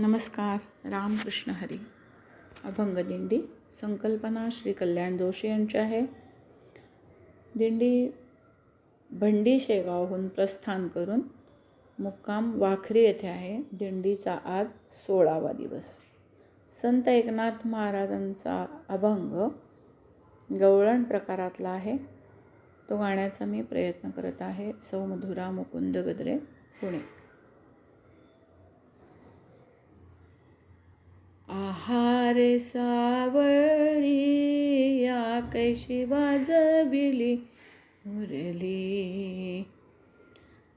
नमस्कार. रामकृष्ण हरी. अभंगदिंडी. संकल्पना श्री कल्याण जोशी यांची आहे. दिंडी भंडी शेगावहून प्रस्थान करून मुक्काम वाखरी येथे आहे. दिंडीचा आज 16वा दिवस. संत एकनाथ महाराजांचा अभंग गवळण प्रकारातला आहे. तो गाण्याचा मी प्रयत्न करत आहे. सौ मधुरा मुकुंद गद्रे, पुणे. आहार सावळी या कैशी वाजविली मुरली.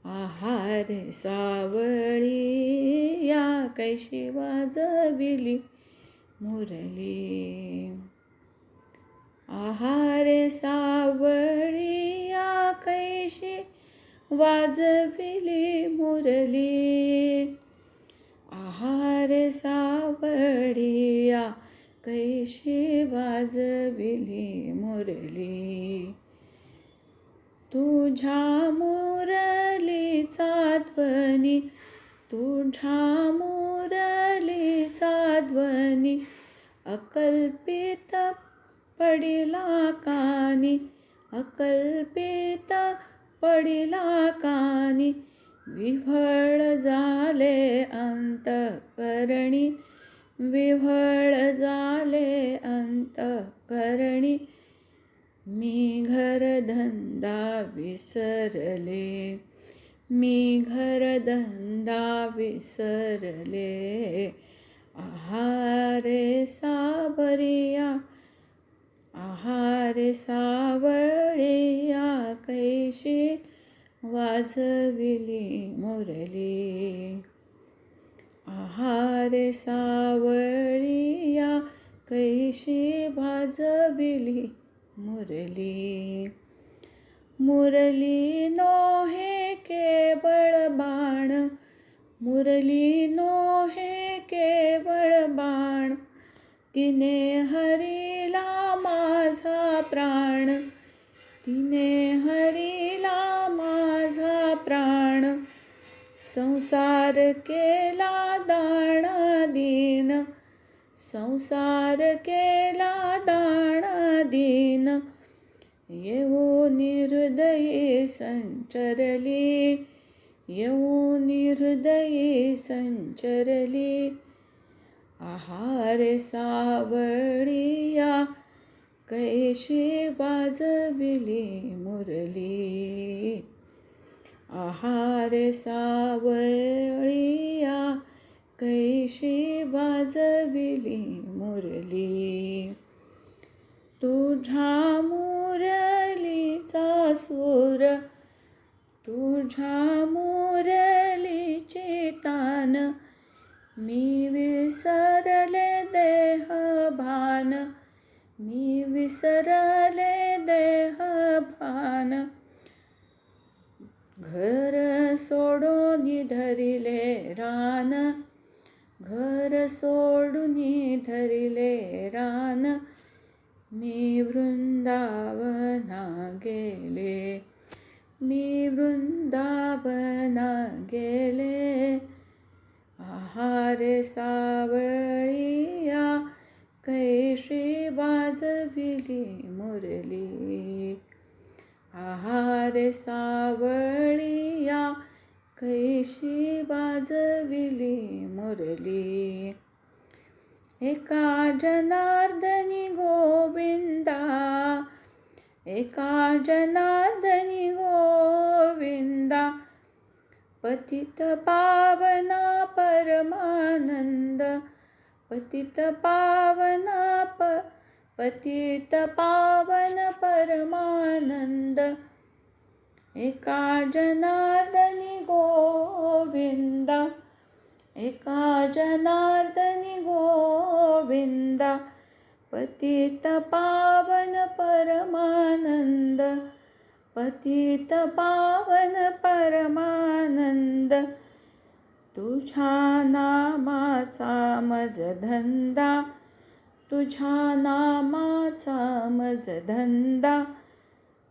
आहार सावळी या कैशी वाजविली मुरली. आहार सावळी या कैशी वाजविली मुरली. आहार सावळिया कैशी वाजविली मुरली. तुझ्या मुरलीचा ध्वनी, तुझ्या मुरलीचा ध्वनी अकल्पित पडिला कानी, अकल्पित पडिला कानी. विव्हळ झाले अंतःकरणी, विव्हळ झाले अंतःकरणी. मी घरधंदा विसरले, मी घरधंदा विसरले. आहारे सावरिया, आहारे सावळिया कैशी वाजविली मुरली. आहार सावळिया कैशी वाजविली मुरली. मुरली नोहे केवळ बाण, मुरली नोहे केवळ बाण. तिने हरिला माझा प्राण, तिने हरिला माझा प्राण. संसार केला दान दीन, संसार केला दान दीन. येऊन हृदयी संचरली, येऊन हृदयी संचरली. आहार सावळिया कैशी वाजविली मुरली. आहार सावळिया कैशी वाजविली मुरली. तुझ्या मुरलीचा सूर, तुझ्या मुरलीचे तान. मी विसरले देह भान, मी विसरले देह भान. घर सोडून धरिले रान, घर सोडून धरिले रान. मी वृंदावना गेले, मी वृंदावना गेले. आहार सावळिया कैशी वाजविली मुरली. आहार सावळिया कैशी वाजविली मुरली. एका जनार्दनी गोविंदा, एका जनार्दनी गोविंदा. पतित पावना परमानंद, पतित पावना पतित पावन परमानंद. एका जनार्दनी गोविंदा, एका जनार्दनी गोविंदा. पतित पावन परमानंद, पतित पावन परमानंद. तुझ्या नामाचा मज धंदा, तुझ्या नामाचा मज धंदा.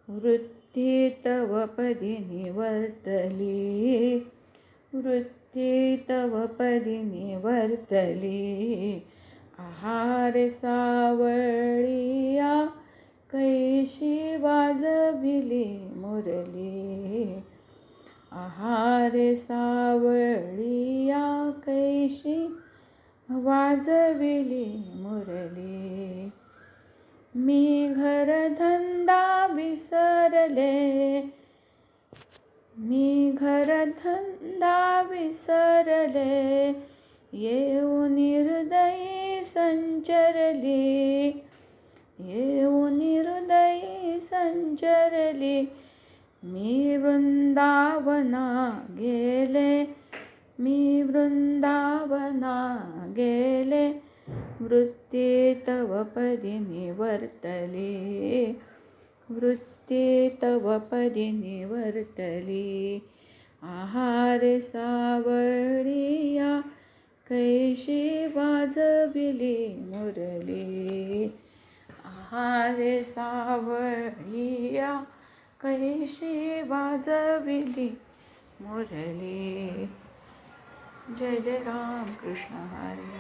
वृत्ती तव पदी निवर्तली, वृत्ती वृत्ती तव पदी निवर्तली. आहार सावळिया कैशी वाजविली मुरली. आहार सावळिया कैशी वाजविली मुरली. मी घरधंदा विसरले, मी घरधंदा विसरले. येऊन हृदयी संचरली, येऊन हृदयी संचरली. मी वृंदावना गेले, मी वृंदावना गेले. वृत्ती तव पदी निवर्तली, वृत्ती तव पदी निवर्तली. आहार सावळिया कैशी वाजविली मुरली. आहार सावळिया कैशी वाजविली मुरली. जय जय राम कृष्ण हरी,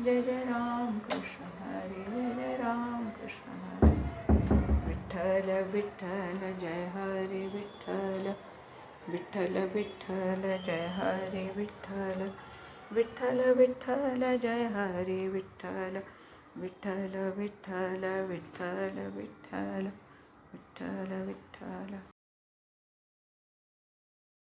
जय जय राम कृष्ण हरी, जय जय राम कृष्ण हरी. विठ्ठल विठ्ठल जय हरी विठ्ठल, विठ्ठल विठ्ठल जय हरी विठ्ठल. विठ्ठल विठ्ठल जय हरी विठ्ठल, विठ्ठल विठ्ठल विठ्ठल विठ्ठल विठ्ठल विठ्ठल.